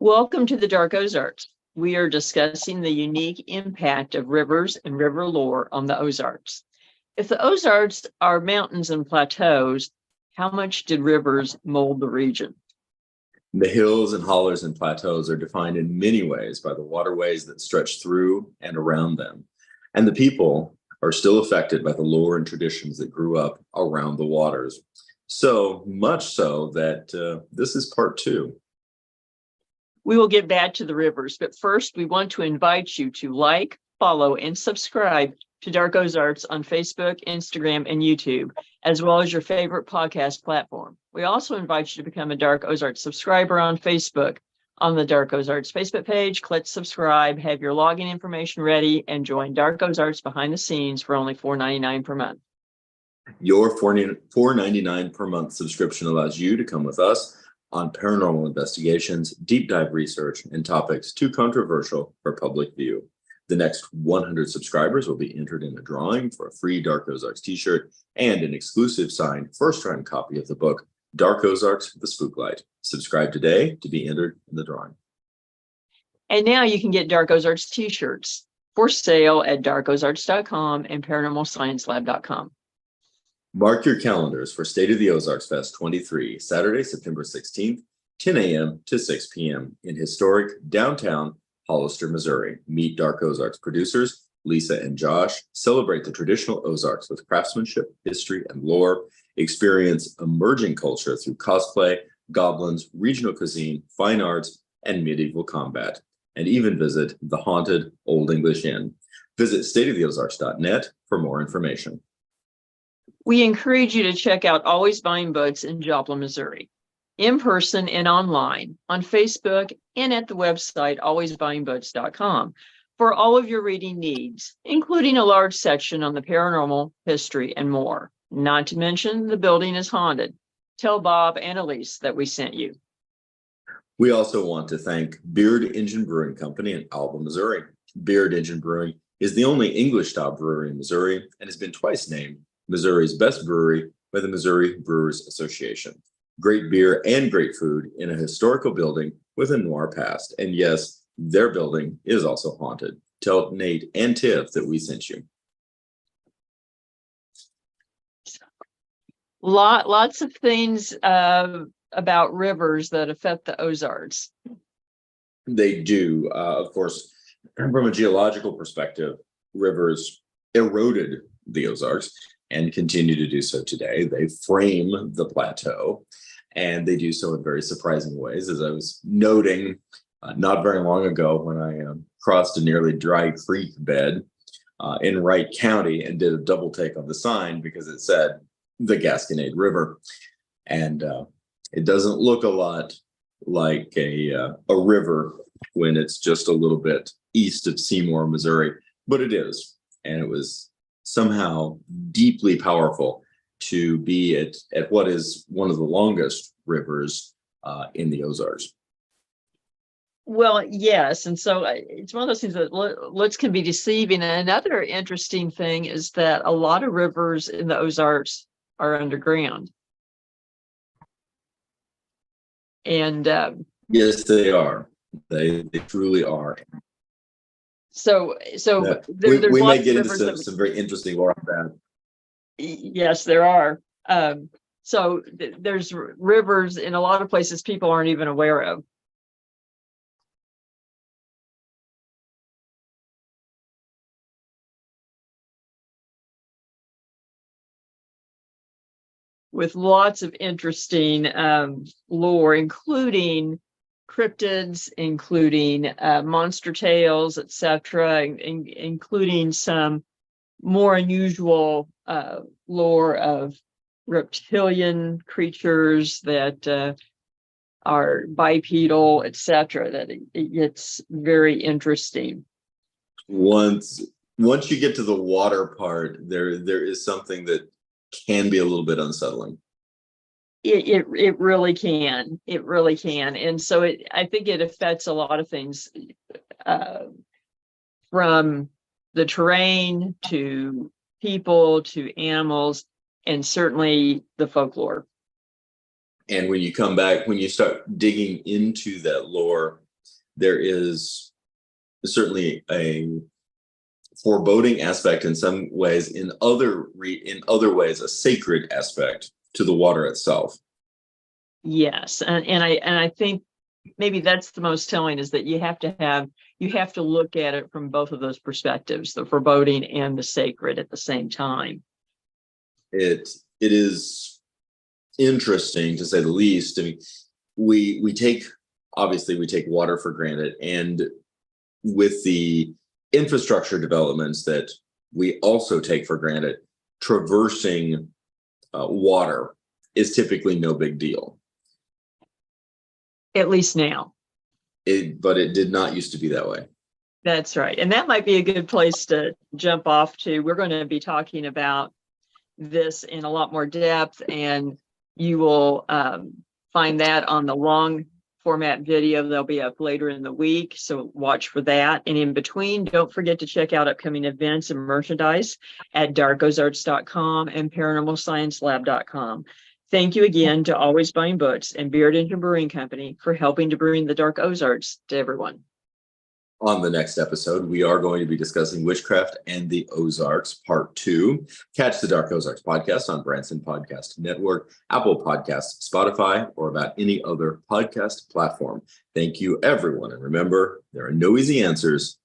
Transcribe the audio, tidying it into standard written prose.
Welcome to the Dark Ozarks. We are discussing the unique impact of rivers and river lore on the Ozarks. If the Ozarks are mountains and plateaus, how much did rivers mold the region? The hills and hollers and plateaus are defined in many ways by the waterways that stretch through and around them. And the people are still affected by the lore and traditions that grew up around the waters. So much so that this is part two. We will get back to the rivers, but first we want to invite you to like, follow, and subscribe to Dark Ozarks on Facebook, Instagram, and YouTube, as well as your favorite podcast platform. We also invite you to become a Dark Ozarks subscriber on Facebook. On the Dark Ozarks Facebook page, click subscribe, have your login information ready, and join Dark Ozarks behind the scenes for only $4.99 per month. Your $4.99 per month subscription allows you to come with us on paranormal investigations, deep dive research, and topics too controversial for public view. The next 100 subscribers will be entered in a drawing for a free Dark Ozarks t-shirt and an exclusive signed first-time copy of the book, Dark Ozarks, The Spooklight. Subscribe today to be entered in the drawing. And now you can get Dark Ozarks t-shirts for sale at darkozarks.com and paranormalsciencelab.com. Mark your calendars for State of the Ozarks Fest 23, Saturday, September 16th, 10 a.m. to 6 p.m. in historic downtown Hollister, Missouri. Meet Dark Ozarks producers, Lisa and Josh. Celebrate the traditional Ozarks with craftsmanship, history, and lore. Experience emerging culture through cosplay, goblins, regional cuisine, fine arts, and medieval combat. And even visit the haunted Old English Inn. Visit stateoftheozarks.net for more information. We encourage you to check out Always Buying Books in Joplin, Missouri, in person and online, on Facebook, and at the website alwaysbuyingbooks.com for all of your reading needs, including a large section on the paranormal, history, and more. Not to mention the building is haunted. Tell Bob and Elise that we sent you. We also want to thank Beard Engine Brewing Company in Alba, Missouri. Beard Engine Brewing is the only English-style brewery in Missouri and has been twice named Missouri's best brewery by the Missouri Brewers Association. Great beer and great food in a historical building with a noir past. And yes, their building is also haunted. Tell Nate and Tiff that we sent you. Lots of things about rivers that affect the Ozarks. They do. Of course, from a geological perspective, rivers eroded the Ozarks and continue to do so today. They frame the plateau, and they do so in very surprising ways. As I was noting not very long ago when I crossed a nearly dry creek bed in Wright County and did a double take on the sign because it said the Gasconade River. And it doesn't look a lot like a river when it's just a little bit east of Seymour, Missouri, but it is. And it was somehow deeply powerful to be at what is one of the longest rivers in the Ozarks. Well, yes. And so it's one of those things that looks can be deceiving. And another interesting thing is that a lot of rivers in the Ozarks are underground. And yes, they are. They truly are. So we may get into some very interesting lore on that. Yes, there are. So there's rivers in a lot of places people aren't even aware of. With lots of interesting lore, including cryptids, including monster tales, etc., including some more unusual lore of reptilian creatures that are bipedal, etc. That it gets very interesting. Once you get to the water part, there is something that can be a little bit unsettling. It really can. It really can. And so I think it affects a lot of things, from the terrain to people to animals, and certainly the folklore. And when you come back, when you start digging into that lore, there is certainly a foreboding aspect in some ways, in other ways, a sacred aspect to the water itself. Yes, and I think maybe that's the most telling, is that you have to look at it from both of those perspectives, the foreboding and the sacred at the same time. It is interesting, to say the least. I mean, we take water for granted, and with the infrastructure developments that we also take for granted, traversing water is typically no big deal. At least now. But it did not used to be that way. That's right. And that might be a good place to jump off to. We're going to be talking about this in a lot more depth, and you will find that on the long format video that'll be up later in the week. So watch for that. And in between, don't forget to check out upcoming events and merchandise at darkozarks.com and paranormalsciencelab.com. Thank you again to Always Buying Books and Beard Engine Brewing Company for helping to bring the Dark Ozarks to everyone. On the next episode, we are going to be discussing Witchcraft and the Ozarks, Part 2. Catch the Dark Ozarks podcast on Branson Podcast Network, Apple Podcasts, Spotify, or about any other podcast platform. Thank you, everyone. And remember, there are no easy answers,